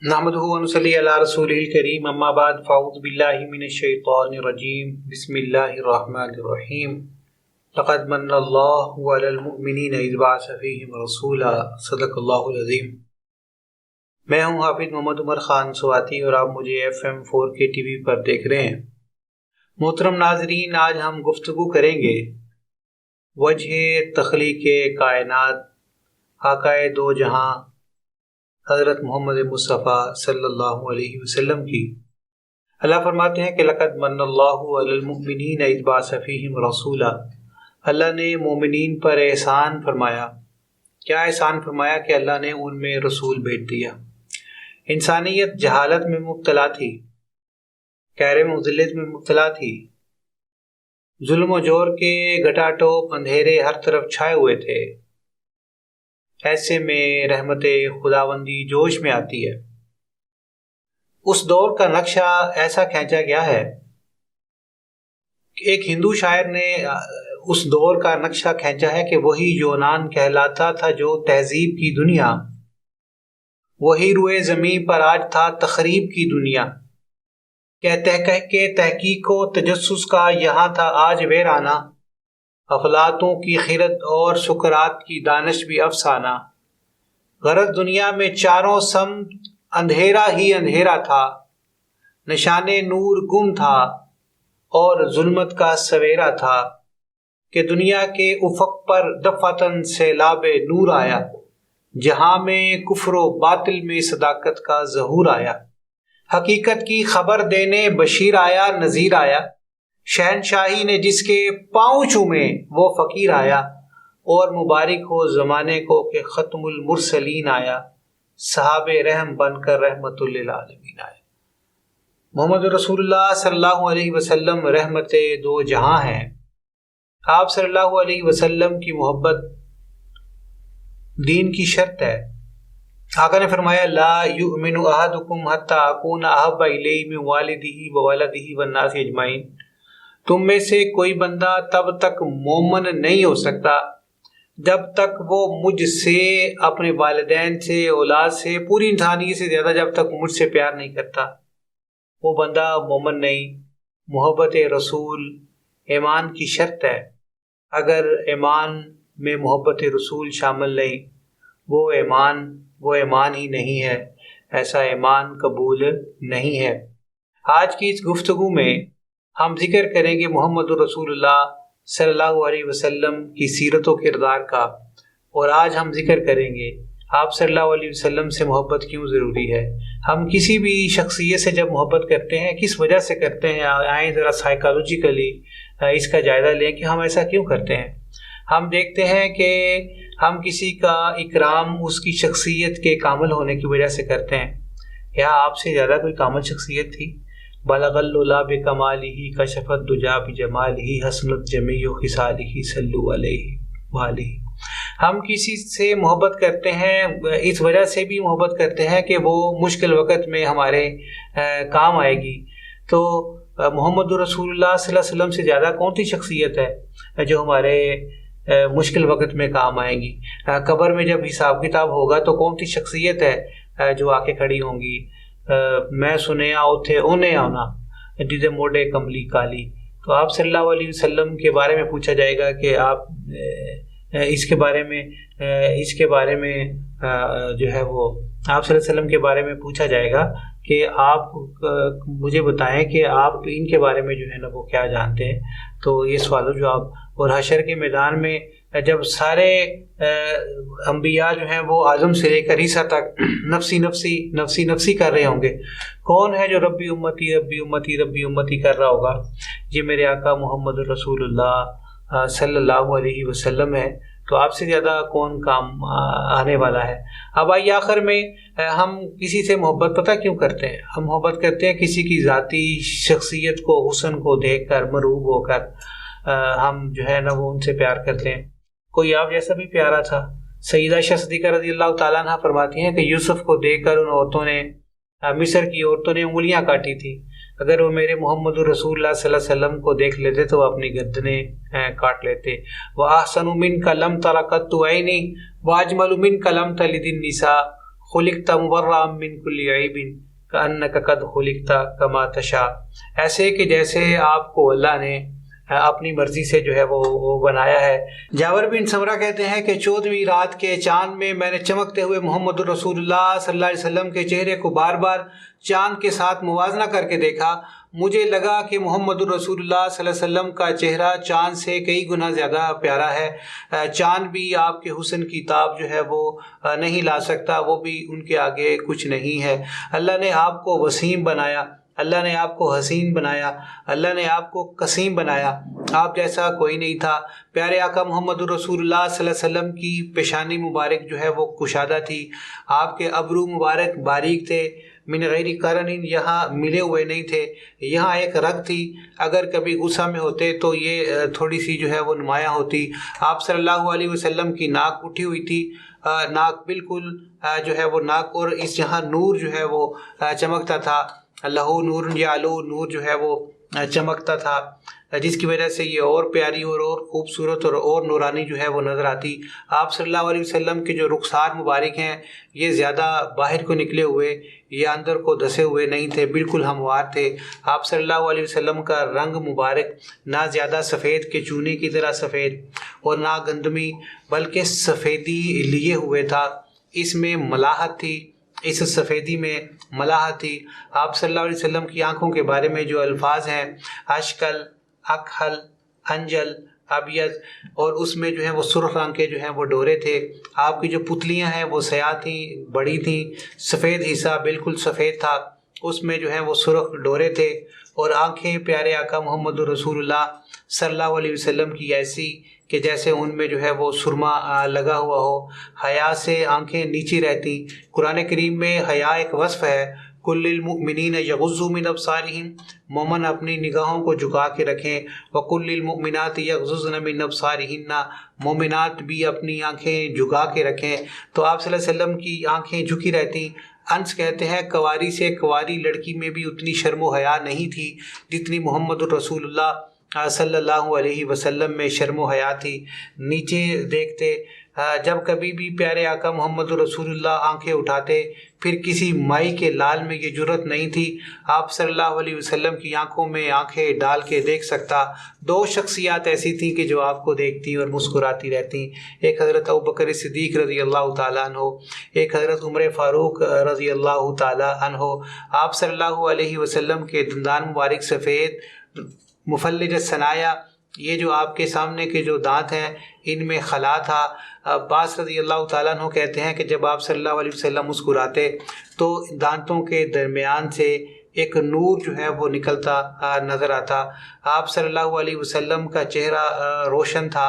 نحمدہ ونصلی علی رسولہ الکریم، اما بعد فاعوذ باللہ من الشیطان الرجیم، بسم اللہ الرحمن الرحیم۔ لقد من اللہ علی المؤمنین اذ بعث فیہم رسولا، صدق اللہ العظیم۔ میں ہوں حافظ محمد عمر خان سواتی اور آپ مجھے FM 4K TV پر دیکھ رہے ہیں۔ محترم ناظرین، آج ہم گفتگو کریں گے وجہ تخلیق کائنات آقائے دو جہاں حضرت محمد مصطفیٰ صلی اللہ علیہ وسلم کی۔ اللہ فرماتے ہیں کہ لقد من اللہ علی المؤمنین اذ بعث فیہم رسولا، اللہ نے مومنین پر احسان فرمایا۔ کیا احسان فرمایا؟ کہ اللہ نے ان میں رسول بھیج دیا۔ انسانیت جہالت میں مبتلا تھی، قہر مذلت میں مبتلا تھی، ظلم و جور کے گھٹا ٹوپ اندھیرے ہر طرف چھائے ہوئے تھے۔ ایسے میں رحمت خداوندی جوش میں آتی ہے۔ اس دور کا نقشہ ایسا کھینچا گیا ہے، ایک ہندو شاعر نے اس دور کا نقشہ کھینچا ہے کہ وہی یونان کہلاتا تھا جو تہذیب کی دنیا، وہی روئے زمین پر آج تھا تخریب کی دنیا۔ کہ تحقیق و تجسس کا یہاں تھا آج ویرانہ، افلاطوں کی خرد اور سقراط کی دانش بھی افسانہ۔ غرض دنیا میں چاروں سمت اندھیرا ہی اندھیرا تھا، نشان نور گم تھا اور ظلمت کا سویرا تھا، کہ دنیا کے افق پر دفعتاً سیلاب نور آیا، جہاں میں کفر و باطل میں صداقت کا ظہور آیا۔ حقیقت کی خبر دینے بشیر آیا، نذیر آیا، شہنشاہی نے جس کے پاؤں چومے وہ فقیر آیا، اور مبارک ہو زمانے کو کہ ختم المرسلین آیا، صحاب رحم بن کر رحمت للعالمین آیا۔ محمد رسول اللہ صلی اللہ علیہ وسلم رحمت دو جہاں ہیں۔ آپ صلی اللہ علیہ وسلم کی محبت دین کی شرط ہے۔ آقا نے فرمایا لا یؤمن احدکم حتی اکون احب الیہ من والدہ وولدہ والناس اجمعین، تم میں سے کوئی بندہ تب تک مومن نہیں ہو سکتا جب تک وہ مجھ سے، اپنے والدین سے، اولاد سے، پوری انسانیت سے زیادہ جب تک مجھ سے پیار نہیں کرتا، وہ بندہ مومن نہیں۔ محبت رسول ایمان کی شرط ہے۔ اگر ایمان میں محبت رسول شامل نہیں، وہ ایمان ہی نہیں ہے، ایسا ایمان قبول نہیں ہے۔ آج کی اس گفتگو میں ہم ذکر کریں گے محمد رسول اللہ صلی اللہ علیہ وسلم کی سیرت و کردار کا، اور آج ہم ذکر کریں گے آپ صلی اللہ علیہ وسلم سے محبت کیوں ضروری ہے۔ ہم کسی بھی شخصیت سے جب محبت کرتے ہیں کس وجہ سے کرتے ہیں، آئیں ذرا سائیکالوجیکلی اس کا جائزہ لیں کہ ہم ایسا کیوں کرتے ہیں۔ ہم دیکھتے ہیں کہ ہم کسی کا اکرام اس کی شخصیت کے کامل ہونے کی وجہ سے کرتے ہیں۔ کیا آپ سے زیادہ کوئی کامل شخصیت تھی؟ بلغ العلا بکمالہ کشف الدجی بجمالہ حسنت جمیع خصالہ صلوا علیہ وآلہ۔ ہم کسی سے محبت کرتے ہیں، اس وجہ سے بھی محبت کرتے ہیں کہ وہ مشکل وقت میں ہمارے کام آئے گی۔ تو محمد رسول اللہ صلی اللہ علیہ وسلم سے زیادہ کون سی شخصیت ہے جو ہمارے مشکل وقت میں کام آئے گی؟ قبر میں جب حساب کتاب ہوگا تو کون سی شخصیت ہے جو آ کے کھڑی ہوں گی؟ میں سنیا اوتھے اونے آنا جدے موڈے کملی کالی۔ تو آپ صلی اللہ علیہ وسلم کے بارے میں پوچھا جائے گا کہ آپ اس کے بارے میں جو ہے وہ آپ صلی اللہ علیہ وسلم کے بارے میں پوچھا جائے گا کہ آپ مجھے بتائیں کہ آپ ان کے بارے میں جو ہے نا وہ کیا جانتے ہیں۔ تو یہ سوال و جواب، اور حشر کے میدان میں جب سارے انبیاء جو ہیں وہ آدم سے لے کر عیسیٰ تک نفسی نفسی نفسی نفسی کر رہے ہوں گے، کون ہے جو ربی امتی ربی امتی ربی امتی کر رہا ہوگا؟ یہ میرے آقا محمد رسول اللہ صلی اللہ علیہ وسلم ہے۔ تو آپ سے زیادہ کون کام آنے والا ہے؟ اب آئیے آخر میں ہم کسی سے محبت پتہ کیوں کرتے ہیں؟ ہم محبت کرتے ہیں کسی کی ذاتی شخصیت کو، حسن کو دیکھ کر، مرعوب ہو کر ہم جو ہے نا وہ ان سے پیار کرتے ہیں۔ کوئی آپ جیسا بھی پیارا تھا۔ سیدہ عائشہ صدیقہ رضی اللہ تعالیٰ عنہ فرماتی ہیں کہ یوسف کو دیکھ کر ان عورتوں نے، مصر کی عورتوں نے انگلیاں کاٹی تھی۔ اگر وہ میرے محمد رسول اللہ صلی اللہ علیہ وسلم کو دیکھ لیتے تو وہ اپنی گردنیں کاٹ لیتے۔ وَأَحْسَنُ مِنْكَ لَمْ تَرَ قَطُّ عَيْنِي وَأَجْمَلُ مِنْكَ لَمْ تَلِدِ النِّسَاءُ خلقت مبرأ من کل عیب کأنک قد خلقت کما تشاء، ایسے کہ جیسے آپ کو اللہ نے اپنی مرضی سے جو ہے وہ بنایا ہے۔ جابر بن سمرہ کہتے ہیں کہ 14ویں رات کے چاند میں میں نے چمکتے ہوئے محمد الرسول اللہ صلی اللہ علیہ وسلم کے چہرے کو بار بار چاند کے ساتھ موازنہ کر کے دیکھا۔ مجھے لگا کہ محمد الرسول اللہ صلی اللہ علیہ وسلم کا چہرہ چاند سے کئی گنا زیادہ پیارا ہے، چاند بھی آپ کے حسن کی تاب جو ہے وہ نہیں لا سکتا، وہ بھی ان کے آگے کچھ نہیں ہے۔ اللہ نے آپ کو وسیم بنایا، اللہ نے آپ کو حسین بنایا، اللہ نے آپ کو قسیم بنایا، آپ جیسا کوئی نہیں تھا۔ پیارے آقا محمد الرسول اللہ صلی اللہ علیہ وسلم کی پیشانی مبارک جو ہے وہ کشادہ تھی، آپ کے ابرو مبارک باریک تھے، من غیر قرن، یہاں ملے ہوئے نہیں تھے، یہاں ایک رگ تھی، اگر کبھی غصہ میں ہوتے تو یہ تھوڑی سی جو ہے وہ نمایاں ہوتی۔ آپ صلی اللہ علیہ وسلم کی ناک اٹھی ہوئی تھی، ناک بالکل جو ہے وہ ناک، اور اس جہاں نور جو ہے وہ چمکتا تھا، اللہ نور یعلو، نور جو ہے وہ چمکتا تھا، جس کی وجہ سے یہ اور پیاری اور خوبصورت اور نورانی جو ہے وہ نظر آتی۔ آپ صلی اللہ علیہ وسلم کے جو رخسار مبارک ہیں یہ زیادہ باہر کو نکلے ہوئے یا اندر کو دھسے ہوئے نہیں تھے، بالکل ہموار تھے۔ آپ صلی اللہ علیہ وسلم کا رنگ مبارک نہ زیادہ سفید کے چونے کی طرح سفید اور نہ گندمی، بلکہ سفیدی لیے ہوئے تھا، اس میں ملاحت تھی، اس سفیدی میں ملاحت تھی۔ آپ صلی اللہ علیہ وسلم کی آنکھوں کے بارے میں جو الفاظ ہیں، اشکل، اکحل، انجل، ابیض، اور اس میں جو ہے وہ سرخ رنگ کے جو ہیں وہ ڈورے تھے۔ آپ کی جو پتلیاں ہیں وہ سیاہ تھیں، بڑی تھیں، سفید حصہ بالکل سفید تھا، اس میں جو ہے وہ سرخ ڈورے تھے، اور آنکھیں پیارے آقا محمد رسول اللہ صلی اللہ علیہ وسلم کی ایسی کہ جیسے ان میں جو ہے وہ سرما لگا ہوا ہو، حیا سے آنکھیں نیچی رہتی۔ قرآن کریم میں حیا ایک وصف ہے، کل المؤمنین یغضوا من ابصارہم، مومن اپنی نگاہوں کو جھکا کے رکھیں، وکل المؤمنات یغضضن من ابصارہن، مومنات بھی اپنی آنکھیں جھکا کے رکھیں۔ تو آپ صلی اللہ علیہ وسلم کی آنکھیں جھکی رہتی۔ انس کہتے ہیں کواری سے کواری لڑکی میں بھی اتنی شرم و حیا نہیں تھی جتنی محمد الرسول اللہ صلی اللہ علیہ وسلم میں شرم و حیا تھی۔ نیچے دیکھتے، جب کبھی بھی پیارے آقا محمد رسول اللہ آنکھیں اٹھاتے، پھر کسی مائی کے لال میں یہ جرت نہیں تھی آپ صلی اللہ علیہ وسلم کی آنکھوں میں آنکھیں ڈال کے دیکھ سکتا۔ دو شخصیات ایسی تھیں کہ جو آپ کو دیکھتی اور مسکراتی رہتی، ایک حضرت ابوبکر صدیق رضی اللہ تعالیٰ عنہ، ایک حضرت عمر فاروق رضی اللہ تعالیٰ عنہ۔ آپ صلی اللہ علیہ وسلم کے دندان مبارک سفید، مفلج الثنایا، یہ جو آپ کے سامنے کے جو دانت ہیں ان میں خلا تھا۔ عباس رضی اللہ تعالیٰ عنہ کہتے ہیں کہ جب آپ صلی اللہ علیہ وسلم مسکراتے تو دانتوں کے درمیان سے ایک نور جو ہے وہ نکلتا نظر آتا۔ آپ صلی اللہ علیہ وسلم کا چہرہ روشن تھا۔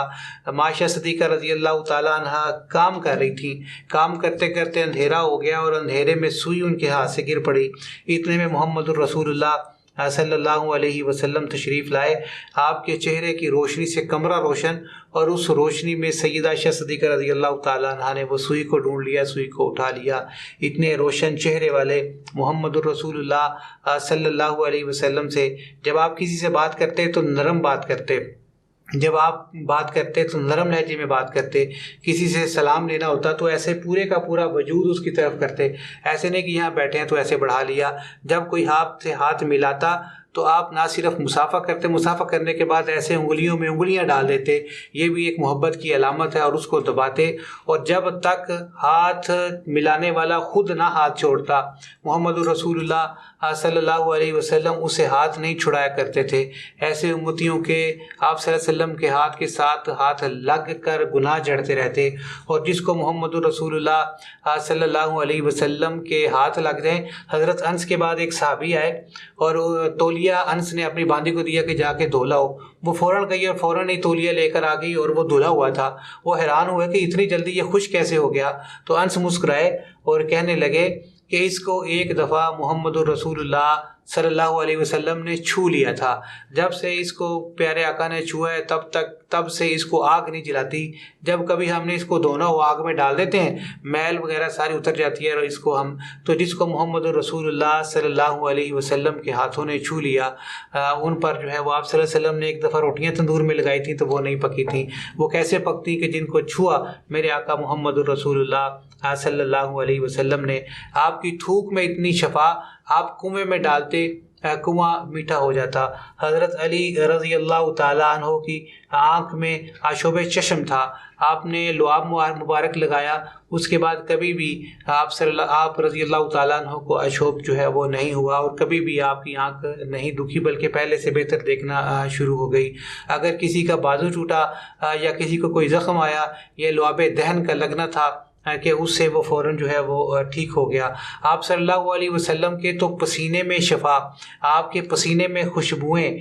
معاشہ صدیقہ رضی اللہ تعالیٰ عنہ کام کر رہی تھیں، کام کرتے کرتے اندھیرا ہو گیا اور اندھیرے میں سوئی ان کے ہاتھ سے گر پڑی۔ اتنے میں محمد الرسول اللہ صلی اللہ علیہ وسلم تشریف لائے۔ آپ کے چہرے کی روشنی سے کمرہ روشن، اور اس روشنی میں سیدہ عائشہ صدیقہ رضی اللہ تعالیٰ عنہ نے وہ سوئی کو ڈھونڈ لیا، سوئی کو اٹھا لیا۔ اتنے روشن چہرے والے محمد الرسول اللہ صلی اللہ علیہ وسلم سے جب آپ کسی سے بات کرتے تو نرم بات کرتے، جب آپ بات کرتے تو نرم لہجے میں بات کرتے، کسی سے سلام لینا ہوتا تو ایسے پورے کا پورا وجود اس کی طرف کرتے، ایسے نہیں کہ یہاں بیٹھے ہیں تو ایسے بڑھا لیا۔ جب کوئی ہاتھ سے ہاتھ ملاتا تو آپ نہ صرف مسافہ کرتے، مسافہ کرنے کے بعد ایسے انگلیوں میں انگلیاں ڈال دیتے، یہ بھی ایک محبت کی علامت ہے، اور اس کو دباتے، اور جب تک ہاتھ ملانے والا خود نہ ہاتھ چھوڑتا محمد رسول اللہ صلی اللہ علیہ وسلم اسے ہاتھ نہیں چھڑایا کرتے تھے۔ ایسے امتیوں کے آپ صلی اللہ علیہ وسلم کے ہاتھ کے ساتھ ہاتھ لگ کر گناہ جڑتے رہتے، اور جس کو محمد رسول اللہ صلی اللہ علیہ وسلم کے ہاتھ لگ جائیں۔ حضرت انس کے بعد ایک صحابی آئے اور تولیہ انس نے اپنی باندی کو دیا کہ جا کے دھو لاؤ، وہ فوراً گئی اور فوراً ہی تولیہ لے کر آ گئی اور وہ دھلا ہوا تھا۔ وہ حیران ہوئے کہ اتنی جلدی یہ خشک کیسے ہو گیا، تو انس مسکرائے اور کہنے لگے کہ اس کو ایک دفعہ محمد الرسول اللہ صلی اللہ علیہ وسلم نے چھو لیا تھا. جب سے اس کو پیارے آقا نے چھوا ہے تب سے اس کو آگ نہیں جلاتی. جب کبھی ہم نے اس کو دھونا ہو آگ میں ڈال دیتے ہیں, میل وغیرہ ساری اتر جاتی ہے, اور اس کو ہم تو جس کو محمد رسول اللہ صلی اللہ علیہ وسلم کے ہاتھوں نے چھو لیا, ان پر جو ہے وہ آپ صلی اللہ علیہ وسلم نے ایک دفعہ روٹیاں تندور میں لگائی تھیں تو وہ نہیں پکی تھیں. وہ کیسے پکتی کہ جن کو چھوا میرے آقا محمد رسول اللہ صلی اللہ علیہ وسلم نے. آپ کی تھوک میں اتنی شفا, آپ کنویں میں ڈالتے کنواں میٹھا ہو جاتا. حضرت علی رضی اللہ تعالیٰ عنہ کی آنکھ میں آشوب چشم تھا, آپ نے لعاب مبارک لگایا, اس کے بعد کبھی بھی آپ رضی اللہ تعالیٰ عنہ کو آشوب جو ہے وہ نہیں ہوا, اور کبھی بھی آپ کی آنکھ نہیں دکھی بلکہ پہلے سے بہتر دیکھنا شروع ہو گئی. اگر کسی کا بازو ٹوٹا یا کسی کو کوئی زخم آیا, یہ لعاب دہن کا لگنا تھا کہ اس سے وہ فوراً جو ہے وہ ٹھیک ہو گیا. آپ صلی اللہ علیہ وسلم کے تو پسینے میں شفا, آپ کے پسینے میں خوشبوئیں,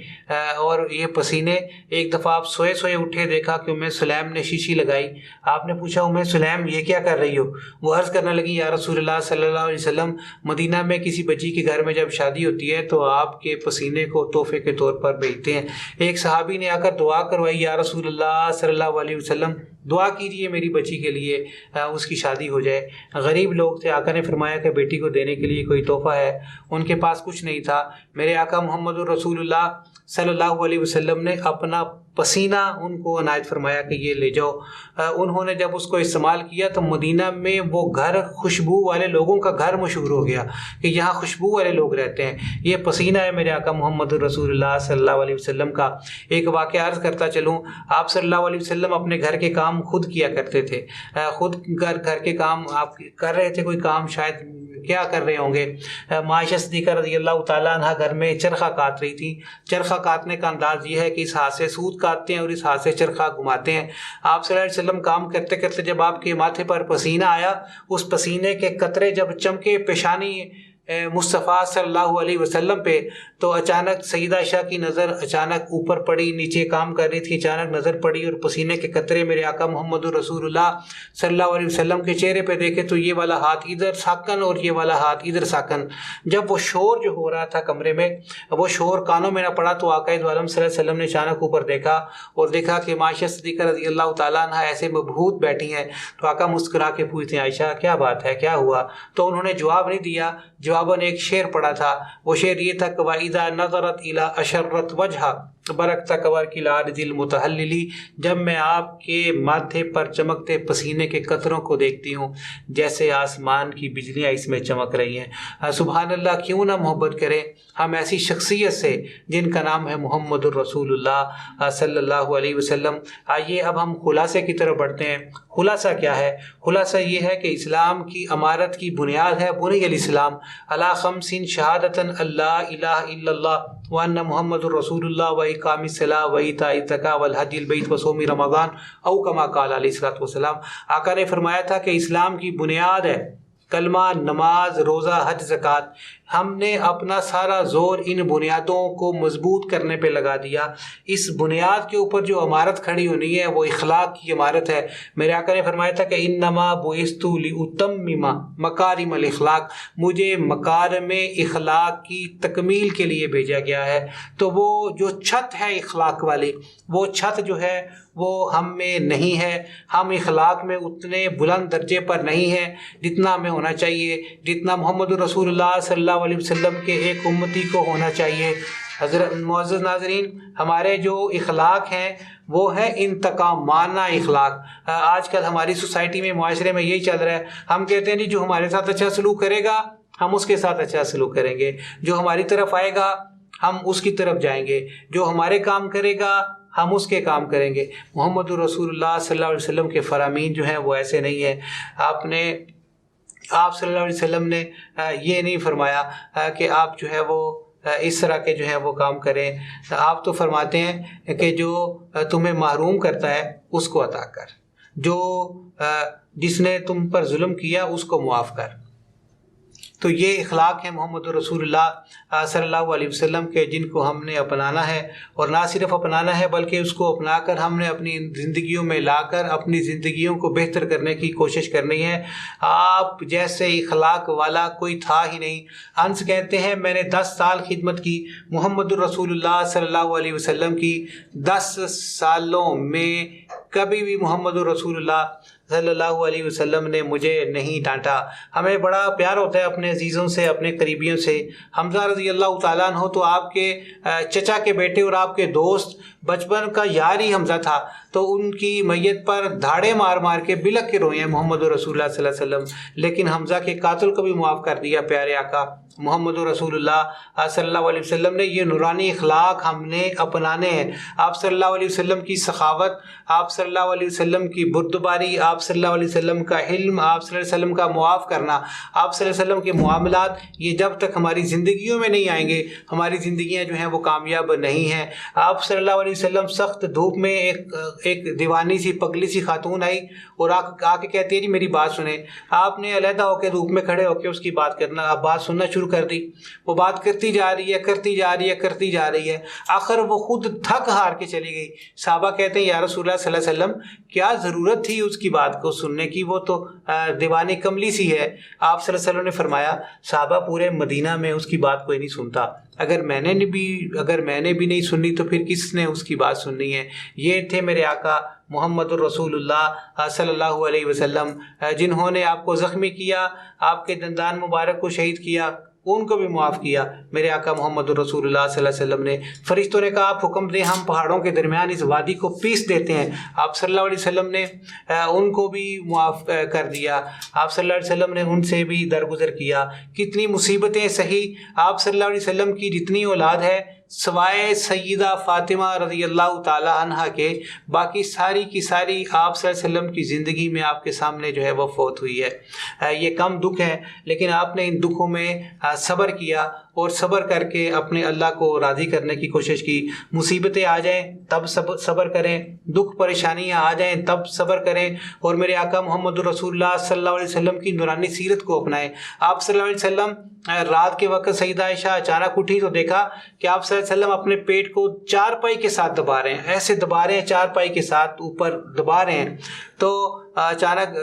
اور یہ پسینے ایک دفعہ آپ سوئے اٹھے, دیکھا کہ ام سلیم نے شیشی لگائی. آپ نے پوچھا ام سلیم یہ کیا کر رہی ہو؟ وہ عرض کرنے لگی یا رسول اللہ صلی اللہ علیہ وسلم, مدینہ میں کسی بچی کے گھر میں جب شادی ہوتی ہے تو آپ کے پسینے کو تحفے کے طور پر بھیجتے ہیں. ایک صحابی نے آ کر دعا کروائی, یا رسول اللہ صلی اللہ علیہ وسلم دعا کیجیے میری بچی کے لیے, اس کی شادی ہو جائے. غریب لوگ تھے, آقا نے فرمایا کہ بیٹی کو دینے کے لیے کوئی تحفہ ہے؟ ان کے پاس کچھ نہیں تھا. میرے آقا محمد رسول اللہ صلی اللہ علیہ وسلم نے اپنا پسینہ ان کو عنایت فرمایا کہ یہ لے جاؤ. انہوں نے جب اس کو استعمال کیا تو مدینہ میں وہ گھر خوشبو والے لوگوں کا گھر مشہور ہو گیا کہ یہاں خوشبو والے لوگ رہتے ہیں. یہ پسینہ ہے میرے آقا محمد رسول اللہ صلی اللہ علیہ وسلم کا. ایک واقعہ عرض کرتا چلوں, آپ صلی اللہ علیہ وسلم اپنے گھر کے کام خود کیا کرتے تھے. خود گھر کے کام آپ کر رہے تھے, کوئی کام شاید کیا کر رہے ہوں گے. عائشہ صدیقہ رضی اللہ تعالیٰ عنہ گھر میں چرخہ کاٹ رہی تھی. چرخہ کاٹنے کا انداز یہ ہے کہ اس ہاتھ سے سوت کاٹتے ہیں اور اس ہاتھ سے چرخہ گھماتے ہیں. آپ صلی اللہ علیہ وسلم کام کرتے کرتے جب آپ کے ماتھے پر پسینہ آیا, اس پسینے کے قطرے جب چمکے پیشانی مصطفیٰ صلی اللہ علیہ وسلم پہ, تو اچانک سیدہ عائشہ کی نظر اچانک اوپر پڑی, نیچے کام کر رہی تھی, اچانک نظر پڑی اور پسینے کے قطرے میرے آقا محمد رسول اللہ صلی اللہ علیہ وسلم کے چہرے پہ دیکھے تو یہ والا ہاتھ ادھر ساکن اور یہ والا ہاتھ ادھر ساکن. جب وہ شور جو ہو رہا تھا کمرے میں, وہ شور کانوں میں نہ پڑا تو آقا دو عالم صلی اللہ علیہ وسلم نے اچانک اوپر دیکھا اور دیکھا کہ عائشہ صدیقہ رضی اللہ تعالیٰ عنہ ایسے مبہوت بیٹھی ہیں. تو آقا مسکرا کے پوچھتے ہیں عائشہ کیا بات ہے, کیا ہوا؟ تو انہوں نے جواب نہیں دیا. جواباً ایک شعر پڑھا تھا. وہ شعر یہ تھا کہ وَإِذَا نَظَرَتْ إِلَىٰ أَشَرَّتْ وَجْهَا برکتا کور کی لارج المتحللی, جب میں آپ کے ماتھے پر چمکتے پسینے کے قطروں کو دیکھتی ہوں جیسے آسمان کی بجلیاں اس میں چمک رہی ہیں. سبحان اللہ, کیوں نہ محبت کریں ہم ایسی شخصیت سے جن کا نام ہے محمد الرسول اللہ صلی اللہ علیہ وسلم. آئیے اب ہم خلاصے کی طرف بڑھتے ہیں. خلاصہ کیا ہے؟ خلاصہ یہ ہے کہ اسلام کی امارت کی بنیاد ہے بنی الاسلام علی خمس شہادتاً اللہ الہ الا اللہ وان محمد الرسول اللہ و اقام الصلاۃ و ایتاء الزکاۃ والحج البیت و صوم رمضان او کما قال علیہ الصلوۃ والسلام. آقا نے فرمایا تھا کہ اسلام کی بنیاد ہے کلمہ, نماز, روزہ, حج, زکوٰۃ. ہم نے اپنا سارا زور ان بنیادوں کو مضبوط کرنے پہ لگا دیا. اس بنیاد کے اوپر جو عمارت کھڑی ہونی ہے وہ اخلاق کی عمارت ہے. میرے آقا نے فرمایا تھا کہ انما بعثت لاتمم مکارم الاخلاق, مجھے مکارم اخلاق کی تکمیل کے لیے بھیجا گیا ہے. تو وہ جو چھت ہے اخلاق والی, وہ چھت جو ہے وہ ہم میں نہیں ہے. ہم اخلاق میں اتنے بلند درجے پر نہیں ہیں جتنا ہمیں ہونا چاہیے, جتنا محمد رسول اللہ صلی اللہ علیہ وسلم کے ایک امتی کو ہونا چاہیے. حضرت معزز ناظرین, ہمارے جو اخلاق ہیں وہ ہے انتقامانہ اخلاق. آج کل ہماری سوسائٹی میں, معاشرے میں یہی چل رہا ہے. ہم کہتے ہیں جی جو ہمارے ساتھ اچھا سلوک کرے گا ہم اس کے ساتھ اچھا سلوک کریں گے, جو ہماری طرف آئے گا ہم اس کی طرف جائیں گے, جو ہمارے کام کرے گا ہم اس کے کام کریں گے. محمد رسول اللہ صلی اللہ علیہ وسلم کے فرامین جو ہیں وہ ایسے نہیں ہیں. آپ صلی اللہ علیہ وسلم نے یہ نہیں فرمایا کہ آپ جو ہے وہ اس طرح کے جو ہیں وہ کام کریں. آپ تو فرماتے ہیں کہ جو تمہیں محروم کرتا ہے اس کو عطا کر, جو جس نے تم پر ظلم کیا اس کو معاف کر. تو یہ اخلاق ہیں محمد رسول اللہ صلی اللہ علیہ وسلم کے، جن کو ہم نے اپنانا ہے، اور نہ صرف اپنانا ہے بلکہ اس کو اپنا کر ہم نے اپنی زندگیوں میں لا کر اپنی زندگیوں کو بہتر کرنے کی کوشش کرنی ہے۔ آپ جیسے اخلاق والا کوئی تھا ہی نہیں۔ انس کہتے ہیں میں نے 10 سال خدمت کی محمد رسول اللہ صلی اللہ علیہ وسلم کی، 10 سالوں میں کبھی بھی محمد رسول اللہ صلی اللہ علیہ وسلم نے مجھے نہیں ڈانٹا۔ ہمیں بڑا پیار ہوتا ہے اپنے عزیزوں سے، اپنے قریبیوں سے۔ حمزہ رضی اللہ تعالیٰ عنہ تو آپ کے چچا کے بیٹے اور آپ کے دوست، بچپن کا یار ہی حمزہ تھا، تو ان کی میت پر دھاڑے مار مار کے بلک کے روئے ہیں محمد رسول اللہ صلی اللہ علیہ وسلم، لیکن حمزہ کے قاتل کو بھی معاف کر دیا پیارے آقا محمد رسول اللہ صلی اللہ علیہ وسلم نے۔ یہ نورانی اخلاق ہم نے اپنانے ہیں۔ آپ صلی اللہ علیہ وسلم کی سخاوت، آپ صلی اللہ علیہ وسلم کی بردباری، آپ صلی اللہ علیہ وسلم کا علم، آپ صلی اللہ علیہ وسلم کا معاف کرنا، آپ صلی اللہ علیہ وسلم کے معاملات، یہ جب تک ہماری زندگیوں میں نہیں آئیں گے ہماری زندگیاں جو ہیں وہ کامیاب نہیں ہیں۔ آپ صلی اللہ علیہ وسلم سخت دھوپ میں ایک دیوانی سی پگلی سی خاتون آئی اور آ کے کہتی ہے جی میری بات سنیں۔ آپ نے علیحدہ ہو کے دھوپ میں کھڑے ہو کے اس کی بات کرنا، آپ بات سننا شروع کر دی۔ وہ بات کرتی جا رہی ہے، کرتی جا رہی ہے، کرتی جا رہی ہے، آخر وہ خود تھک ہار کے چلی گئی۔ صحابہ کہتے ہیں یا رسول اللہ صلی اللہ علیہ وسلم کیا ضرورت تھی اس کی بات کو سننے کی، وہ تو دیوانی کملی سی ہے۔ آپ صلی اللہ علیہ وسلم نے فرمایا صحابہ پورے مدینہ میں اس کی بات کوئی نہیں سنتا، اگر میں نے بھی نہیں سنی تو پھر کس نے اس کی بات سننی ہے۔ یہ تھے میرے آقا محمد الرسول اللہ صلی اللہ علیہ وسلم، جنہوں نے آپ کو زخمی کیا، آپ کے دندان مبارک کو شہید کیا، ان کو بھی معاف کیا۔ میرے آقا محمد الرسول اللہ صلی اللہ علیہ وسلم نے، فرشتوں نے کہا آپ حکم دیں ہم پہاڑوں کے درمیان اس وادی کو پیس دیتے ہیں، آپ صلی اللہ علیہ وسلم نے ان کو بھی معاف کر دیا۔ آپ صلی اللہ علیہ وسلم نے ان سے بھی درگزر کیا۔ کتنی مصیبتیں سہی آپ صلی اللہ علیہ وسلم کی جتنی اولاد ہے سوائے سیدہ فاطمہ رضی اللہ تعالی عنہا کے، باقی ساری کی ساری آپ صلی اللہ علیہ وسلم کی زندگی میں آپ کے سامنے جو ہے وہ فوت ہوئی ہے۔ یہ کم دکھ ہے، لیکن آپ نے ان دکھوں میں صبر کیا اور صبر کر کے اپنے اللہ کو راضی کرنے کی کوشش کی۔ مصیبتیں آ جائیں تب صبر کریں، دکھ پریشانیاں آ جائیں تب صبر کریں، اور میرے آقا محمد رسول اللہ صلی اللہ علیہ وسلم کی نورانی سیرت کو اپنائیں۔ آپ صلی اللہ علیہ وسلم رات کے وقت سیدہ عائشہ اچانک اٹھی تو دیکھا کہ آپ صلی اللہ علیہ وسلم اپنے پیٹ کو چارپائی کے ساتھ دبا رہے ہیں، ایسے دبا رہے ہیں، چارپائی کے ساتھ اوپر دبا رہے ہیں۔ تو اچانک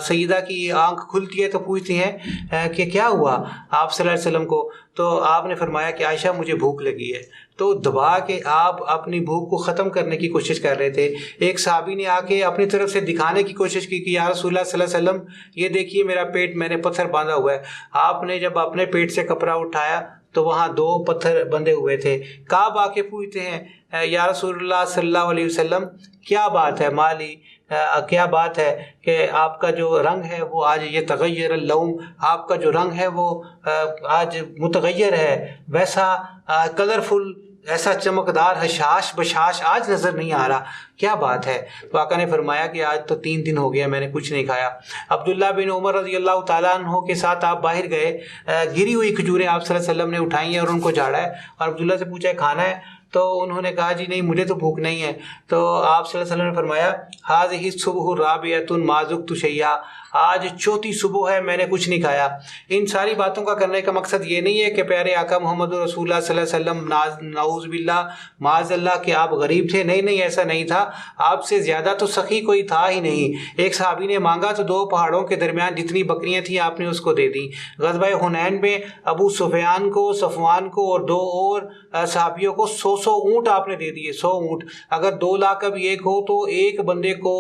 سیدہ کی آنکھ کھلتی ہے تو پوچھتی ہیں کہ کیا ہوا آپ صلی اللہ علیہ وسلم کو، تو آپ نے فرمایا کہ عائشہ مجھے بھوک لگی ہے۔ تو دبا کے آپ اپنی بھوک کو ختم کرنے کی کوشش کر رہے تھے۔ ایک صحابی نے آ کے اپنی طرف سے دکھانے کی کوشش کی کہ یا رسول اللہ صلی اللہ علیہ وسلم یہ دیکھیے میرا پیٹ، میں نے پتھر باندھا ہوا ہے۔ آپ نے جب اپنے پیٹ سے کپڑا اٹھایا تو وہاں 2 پتھر بندھے ہوئے تھے۔ کعب آ کے پوچھتے ہیں یا رسول اللہ صلی اللہ علیہ وسلم کیا بات ہے مالی، کیا بات ہے کہ آپ کا جو رنگ ہے وہ آج یہ تغیر اللون، آپ کا جو رنگ ہے وہ آج متغیر ہے، ویسا کلرفل، ایسا چمکدار حشاش بشاش آج نظر نہیں آ رہا، کیا بات ہے؟ تو آقا نے فرمایا کہ آج تو 3 دن ہو گیا میں نے کچھ نہیں کھایا۔ عبداللہ بن عمر رضی اللہ تعالیٰ عنہ کے ساتھ آپ باہر گئے، گری ہوئی کھجوریں آپ صلی اللہ علیہ وسلم نے اٹھائی ہیں اور ان کو جھاڑا ہے، اور عبداللہ سے پوچھا ہے کھانا ہے؟ تو انہوں نے کہا جی نہیں مجھے تو بھوک نہیں ہے۔ تو آپ صلی اللہ علیہ وسلم نے فرمایا ھذہ الصبح الرابعۃ ما ذقت شیئا، آج 4تھی صبح ہے میں نے کچھ نہیں کھایا۔ ان ساری باتوں کا کرنے کا مقصد یہ نہیں ہے کہ پیارے آقا محمد رسول اللہ صلی اللہ علیہ وسلم نعوذ باللہ معاذ اللہ کہ آپ غریب تھے، نہیں ایسا نہیں تھا، آپ سے زیادہ تو سخی کوئی تھا ہی نہیں۔ ایک صحابی نے مانگا تو 2 پہاڑوں کے درمیان جتنی بکریاں تھیں آپ نے اس کو دے دیں۔ غزوہ حنین میں ابو سفیان کو، صفوان کو اور 2 اور صحابیوں کو 100 اونٹ آپ نے دے دیے، 100 اونٹ۔ اگر 2 لاکھ اب ایک ہو تو ایک بندے کو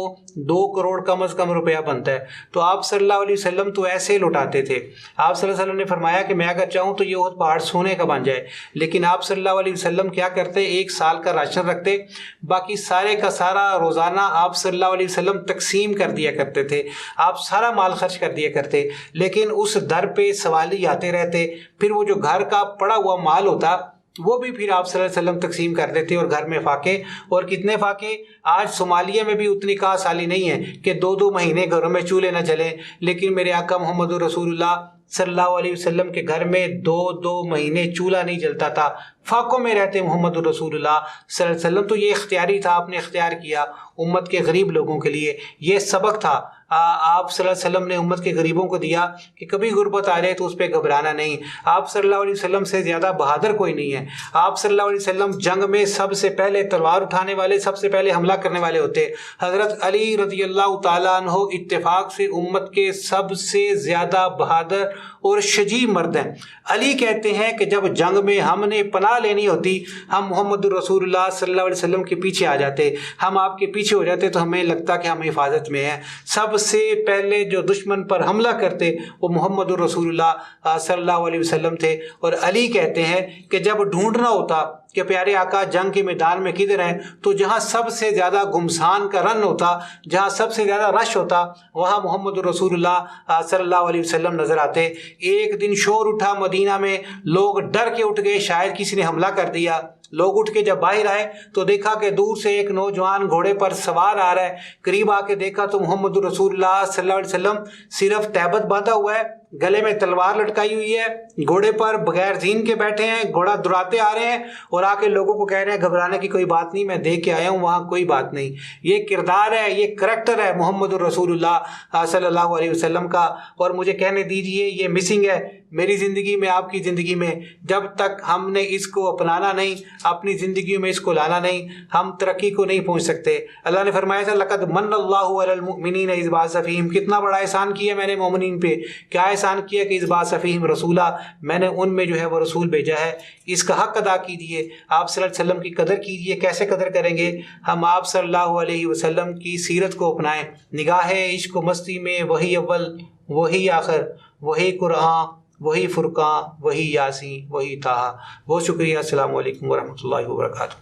2 کروڑ کم از کم روپیہ بنتا ہے۔ تو آپ صلی اللہ علیہ وسلم تو ایسے لوٹاتے تھے۔ آپ صلی اللہ علیہ وسلم نے فرمایا کہ میں اگر چاہوں تو یہ احد پہاڑ سونے کا بن جائے، لیکن آپ صلی اللہ علیہ وسلم کیا کرتے، 1 سال کا راشن رکھتے، باقی سارے کا سارا روزانہ آپ صلی اللہ علیہ وسلم تقسیم کر دیا کرتے تھے، آپ سارا مال خرچ کر دیا کرتے، لیکن اس در پہ سوالی آتے رہتے، پھر وہ جو گھر کا پڑا ہوا مال ہوتا وہ بھی پھر آپ صلی اللہ علیہ وسلم تقسیم کر دیتے، اور گھر میں فاقے، اور کتنے فاقے، آج صومالیہ میں بھی اتنی کہا سالی نہیں ہے کہ 2 مہینے گھروں میں چولہے نہ جلیں، لیکن میرے آقا محمد رسول اللہ صلی اللہ علیہ وسلم کے گھر میں 2 مہینے چولہا نہیں جلتا تھا، فاقوں میں رہتے محمد رسول اللہ صلی اللہ علیہ وسلم۔ تو یہ اختیاری تھا، آپ نے اختیار کیا امت کے غریب لوگوں کے لیے، یہ سبق تھا آپ صلی اللہ علیہ وسلم نے امت کے غریبوں کو دیا کہ کبھی غربت آ جائے تو اس پہ گھبرانا نہیں. آپ صلی اللہ علیہ وسلم سے زیادہ بہادر کوئی نہیں ہے. آپ صلی اللہ علیہ وسلم جنگ میں سب سے پہلے تلوار اٹھانے والے، سب سے پہلے حملہ کرنے والے ہوتے. حضرت علی رضی اللہ تعالیٰ عنہ اتفاق سے امت کے سب سے زیادہ بہادر اور شجاع مرد ہیں. علی کہتے ہیں کہ جب جنگ میں ہم نے پناہ لینی ہوتی، ہم محمد رسول اللہ صلی اللہ علیہ وسلم کے پیچھے آ جاتے. ہم آپ کے پیچھے ہو جاتے تو ہمیں لگتا کہ ہم حفاظت میں ہیں. سب سے پہلے جو دشمن پر حملہ کرتے وہ محمد رسول اللہ صلی اللہ علیہ وسلم تھے. اور علی کہتے ہیں کہ جب ڈھونڈنا ہوتا کہ پیارے آقا جنگ کے میدان میں کدھر ہیں، تو جہاں سب سے زیادہ گمسان کا رن ہوتا، جہاں سب سے زیادہ رش ہوتا، وہاں محمد رسول اللہ صلی اللہ علیہ وسلم نظر آتے. ایک دن شور اٹھا مدینہ میں، لوگ ڈر کے اٹھ گئے شاید کسی نے حملہ کر دیا. لوگ اٹھ کے جب باہر آئے تو دیکھا کہ دور سے ایک نوجوان گھوڑے پر سوار آ رہا ہے. قریب آ کے دیکھا تو محمد رسول اللہ صلی اللہ علیہ وسلم صرف تہبت باندھا ہوا ہے، گلے میں تلوار لٹکائی ہوئی ہے، گھوڑے پر بغیر زین کے بیٹھے ہیں، گھوڑا دوڑاتے آ رہے ہیں اور آ کے لوگوں کو کہہ رہے ہیں گھبرانے کی کوئی بات نہیں، میں دیکھ کے آیا ہوں، وہاں کوئی بات نہیں. یہ کردار ہے، یہ کریکٹر ہے محمد رسول اللہ صلی اللہ علیہ وسلم کا. اور مجھے کہنے دیجئے یہ مسنگ ہے میری زندگی میں، آپ کی زندگی میں. جب تک ہم نے اس کو اپنانا نہیں، اپنی زندگیوں میں اس کو لانا نہیں، ہم ترقی کو نہیں پہنچ سکتے. اللہ نے فرمایا تھا لقد من اللہ علی المؤمنین اذ بعث فیہم، کتنا بڑا احسان کیا میں نے مومنین پہ. کیا احسان کیا کہ اذ بعث فیہم رسولا، میں نے ان میں جو ہے وہ رسول بھیجا ہے. اس کا حق ادا کیجیے، آپ صلی اللہ علیہ وسلم کی قدر کیجیے. کیسے قدر کریں گے؟ ہم آپ صلی اللہ علیہ وسلم کی سیرت کو اپنائیں. نگاہ عشق و مستی میں وہی اول، وہی آخر، وہی قرآن، وہی فرقان، وہی یاسین، وہی طٰہٰ. بہت شکریہ. السلام علیکم ورحمۃ اللہ وبرکاتہ.